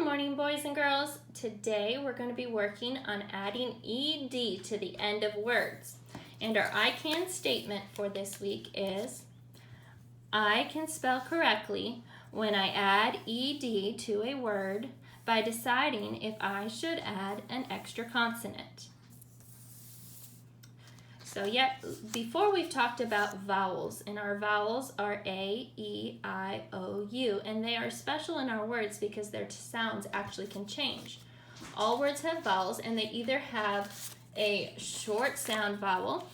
morning, boys and girls. Today we're going to be working on adding ed to the end of words. And our I can statement for this week is, I can spell correctly when I add ed to a word by deciding if I should add an extra consonant. So before we've talked about vowels, and our vowels are A, E, I, O, U, and they are special in our words because their sounds actually can change. All words have vowels, and they either have a short sound vowel,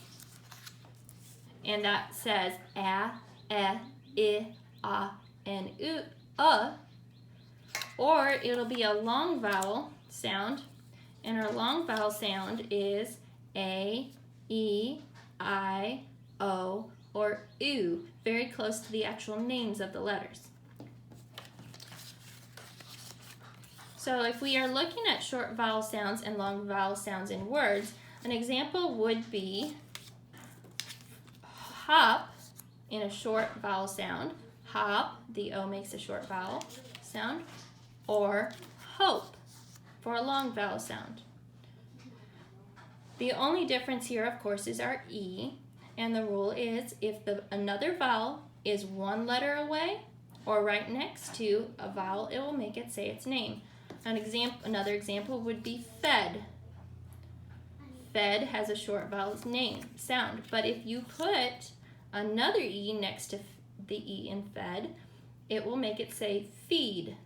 and that says a, I, and u, or it'll be a long vowel sound, and our long vowel sound is A, E, I, O, or U, very close to the actual names of the letters. So if we are looking at short vowel sounds and long vowel sounds in words, an example would be hop in a short vowel sound. Hop, the O makes a short vowel sound, or hope for a long vowel sound. The only difference here, of course, is our E, and the rule is if another vowel is one letter away or right next to a vowel, it will make it say its name. Another example would be fed. Fed has a short vowel sound, but if you put another E next to the E in fed, it will make it say feed.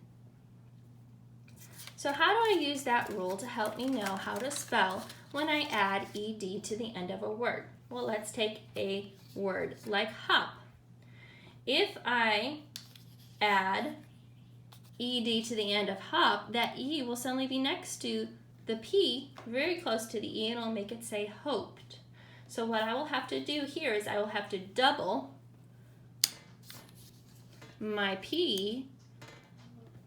So how do I use that rule to help me know how to spell when I add ed to the end of a word? Well, let's take a word like hop. If I add ed to the end of hop, that E will suddenly be next to the P, very close to the E, and it'll make it say hoped. So what I will have to do here is I will have to double my P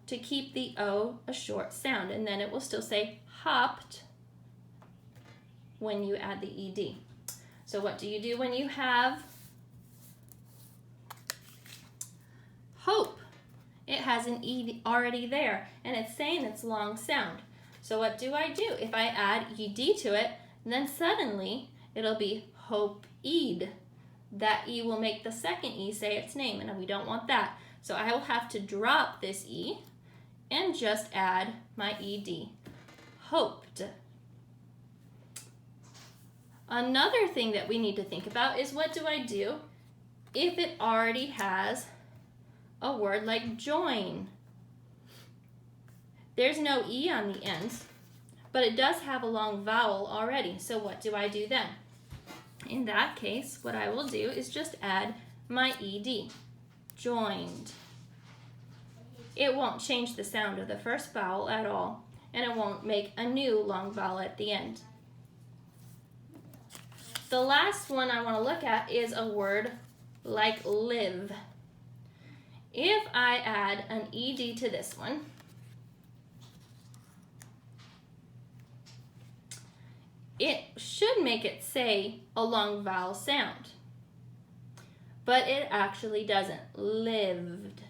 to keep the O a short sound, and then it will still say hopped when you add the ed. So what do you do when you have hope? It has an ed already there, and it's saying it's long sound. So what do I do? If I add ed to it, then suddenly it'll be hope-ed. That E will make the second E say its name, and we don't want that. So I will have to drop this E and just add my ed, hoped. Another thing that we need to think about is, what do I do if it already has a word like join? There's no E on the end, but it does have a long vowel already. So what do I do then? In that case, what I will do is just add my ed, joined. It won't change the sound of the first vowel at all, and it won't make a new long vowel at the end. The last one I want to look at is a word like live. If I add an ed to this one, it should make it say a long vowel sound, but it actually doesn't. Lived.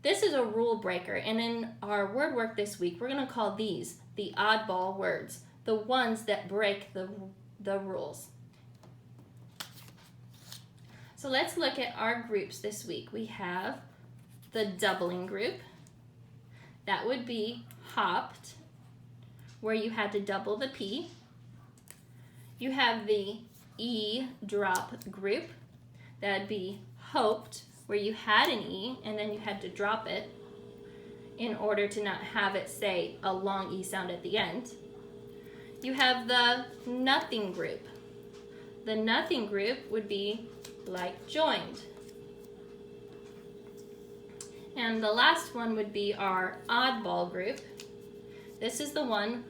This is a rule breaker, and in our word work this week, we're going to call these the oddball words, the ones that break the rules. So let's look at our groups this week. We have the doubling group. That would be hopped, where you had to double the P. You have the E drop group. That'd be hoped, where you had an E and then you had to drop it in order to not have it say a long E sound at the end. You have the nothing group. The nothing group would be like joined. And the last one would be our oddball group. This is the one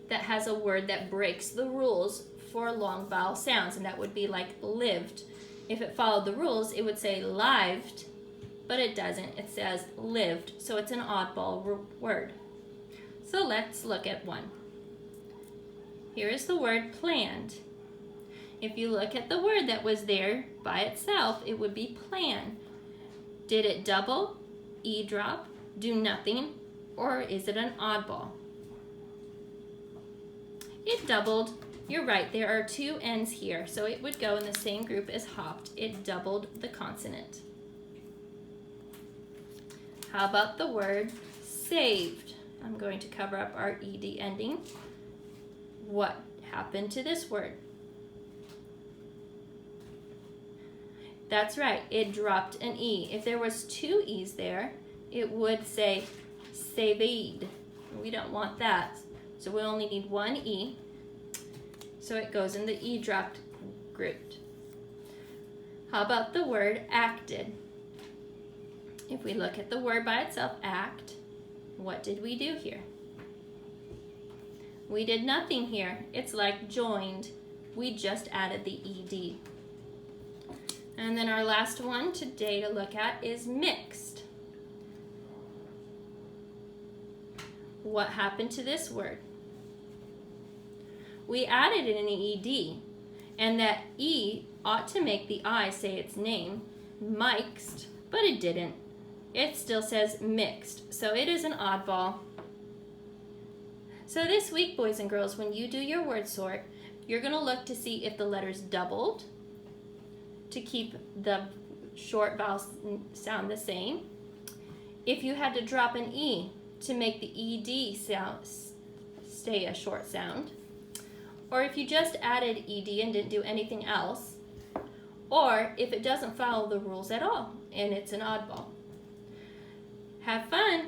that has a word that breaks the rules for long vowel sounds, and that would be like lived. If it followed the rules, it would say lived, but it doesn't. It says lived, so it's an oddball word. So let's look at one. Here is the word planned. If you look at the word that was there by itself, it would be plan. Did it double, E drop, do nothing, or is it an oddball? It doubled. You're right, there are two N's here, so it would go in the same group as hopped. It doubled the consonant. How about the word saved? I'm going to cover up our ed ending. What happened to this word? That's right, it dropped an E. If there was two E's there, it would say saved. We don't want that, so we only need one E. So it goes in the E dropped group. How about the word acted? If we look at the word by itself, act, what did we do here? We did nothing here. It's like joined. We just added the ed. And then our last one today to look at is mixed. What happened to this word? We added an ed, and that E ought to make the I say its name, mixed, but it didn't. It still says mixed, so it is an oddball. So this week, boys and girls, when you do your word sort, you're going to look to see if the letters doubled to keep the short vowel sound the same. If you had to drop an E to make the ed sound stay a short sound, or if you just added ed and didn't do anything else, or if it doesn't follow the rules at all and it's an oddball. Have fun!